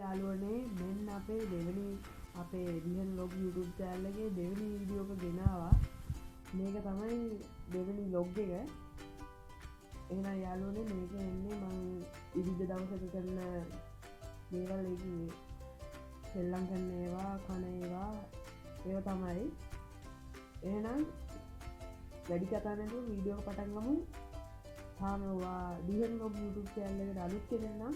යාළුවනේ මෙන්න අපේ දෙවෙනි අපේ රිහන් ලොග් YouTube channel එකේ දෙවෙනි වීඩියෝ එක ගෙනාවා. මේක තමයි දෙවෙනි ලොග් එක. එහෙනම් යාළුවනේ මේක එන්නේ මම ඉරිද දවසක කරන දේවල් ඒකේ සෙල්ලම් කරන ඒවා කන ඒවා ඒව තමයි. එහෙනම් වැඩි කතා නැතුව වීඩියෝ එක පටන් ගමු. තාම ඔයා රිහන් ලොග් YouTube channel එකට අලුත් කෙනෙක් නම්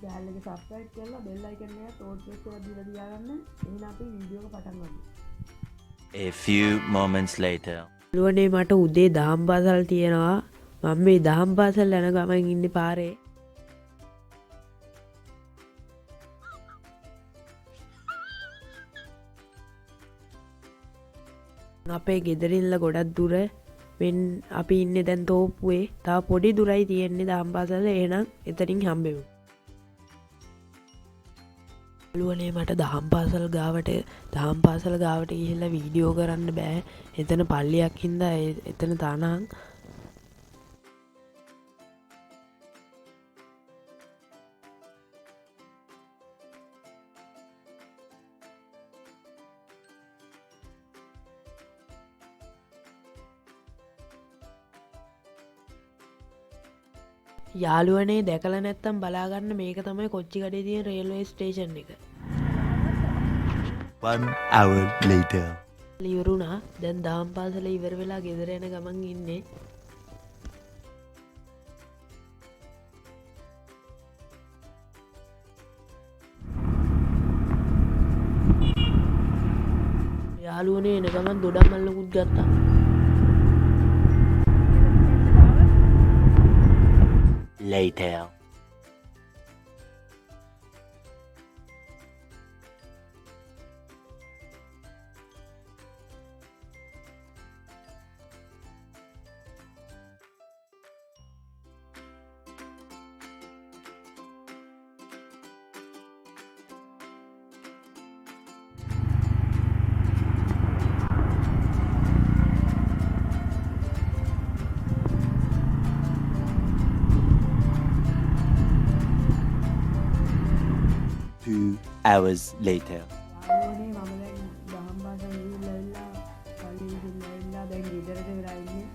channel එක subscribe කරලා bell icon එක all press කරලා දීලා තියාගන්න. එහෙනම් අපි වීඩියෝ එක පටන් ගමු. A few moments later. යාළුවනේ මට උදේ දහම් පාසල් තියෙනවා. මම මේ දහම් පාසල් යන ගමන් ඉන්නේ පාරේ. අපේ ගෙදරින්ල ගොඩක් දුර මෙන් අපි ඉන්නේ දැන් තෝපුවේ. තව පොඩි දුරයි තියෙන්නේ දහම් පාසල. එහෙනම් එතනින් හම්බෙමු. යාළුවනේ මට දහම් පාසල් ගාවට ගිහිල්ලා වීඩියෝ කරන්න බෑ. එතන පල්ලියක් හින්දා එතන තානහං. යාළුවනේ දැකලා නැත්තම් බලාගන්න මේක තමයි කොච්චිකඩේ තියෙන රේල්වේ ස්ටේෂන් එක. 1 hour later. ඉවරුණා. දැන් දහම් පාසල ඉවර වෙලා ගෙදර යන ගමන් ඉන්නේ. යාළුවනේ එන ගමන් දොඩම් මල්ලකුත් ගත්තා. Later. Two hours later. යාළුවනේ මම දැන් දහම් පාසල් ගිහිල්ලා පල්ලියට ගිහිල්ලා දැන් ගෙදරට වෙලා ඉන්නේ.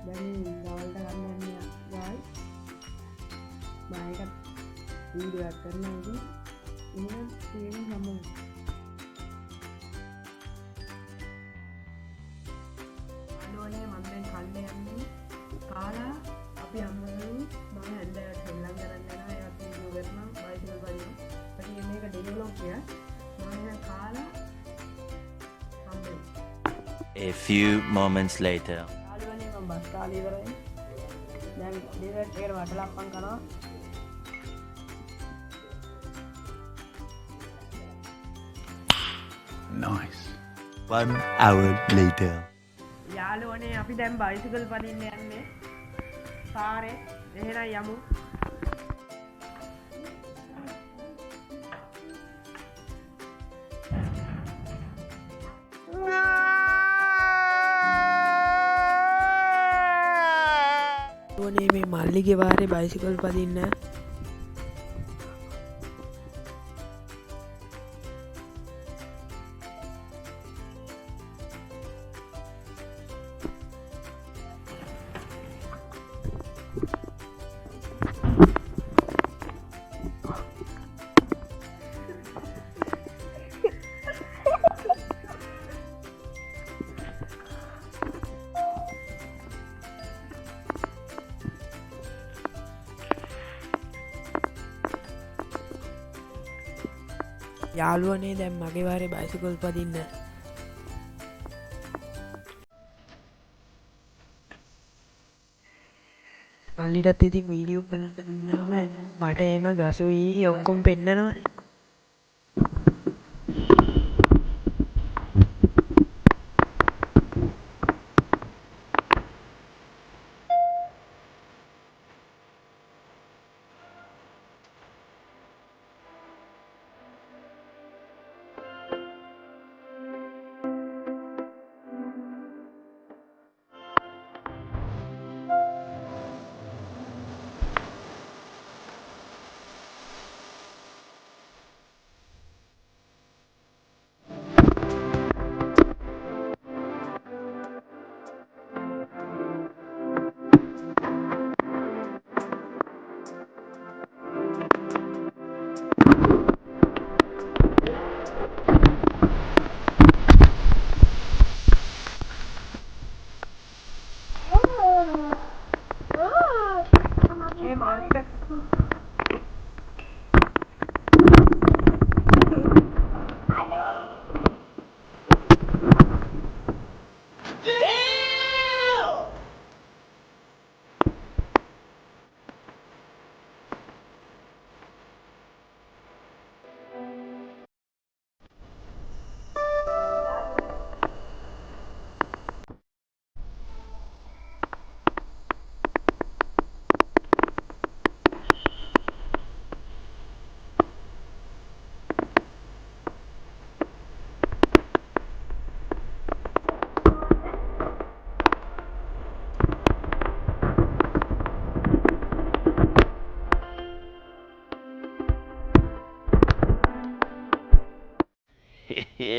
දැන් දවල්ට ගන්න යන්නේ ගායි. මම එකත් වීඩියෝ එකක් කරනවා ඉතින්. එහෙනම් තේරුම් ගමු. යාළුවනේ මම දැන් කන්න යන්නේ. කාලා අපි අම්මලු මම හැන්දෑවට සෙල්ලම් කරන්න යනවා. ඒවත් වීඩියෝ කරනවා. බයිසිකල් බලනවා. මේක ඩේලොග් එක මම කාලා හම්බෙමු. A few moments later. යාළුවනේ මම බස් කාලේ ඉවරයි. දැන් ඩේවර්ට් එකට වටලප්පන් කරනවා. Nice. 1 hour later. යාළුවනේ අපි දැන් බයිසිකල් පදින්න යන්නේ පාරේ. එහෙනම් යමු. මේ මල්ලිගේ වාරේ බයිසිකල් පදින්න. යාළුවනේ දැන් මගේ වාරේ බයිසිකල් පදින්න. මල්ලිටත් ඉතින් වීඩියෝ කරන්න මට එම ගසුයි ඔක්කොම පෙන්නනවා.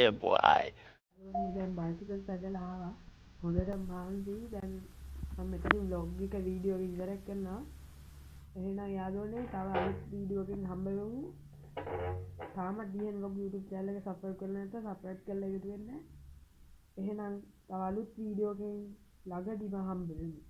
Yeah, boy. දැන් බයිසිකල් පැදලා ආවා. හොඳට මහන්සි. දැන් මම මෙතනින් vlog එක වීඩියෝ එක ඉවර කරනවා. එහෙනම් යාළුවනේ තව අලුත් වීඩියෝ එකකින් හම්බ වෙමු. තාමත් DN vlog YouTube channel එක subscribe කරලා නැත්නම් subscribe කරලා ඉවර වෙන්න. එහෙනම් තව අලුත් වීඩියෝ එකකින් ළඟදිම හම්බ වෙමු.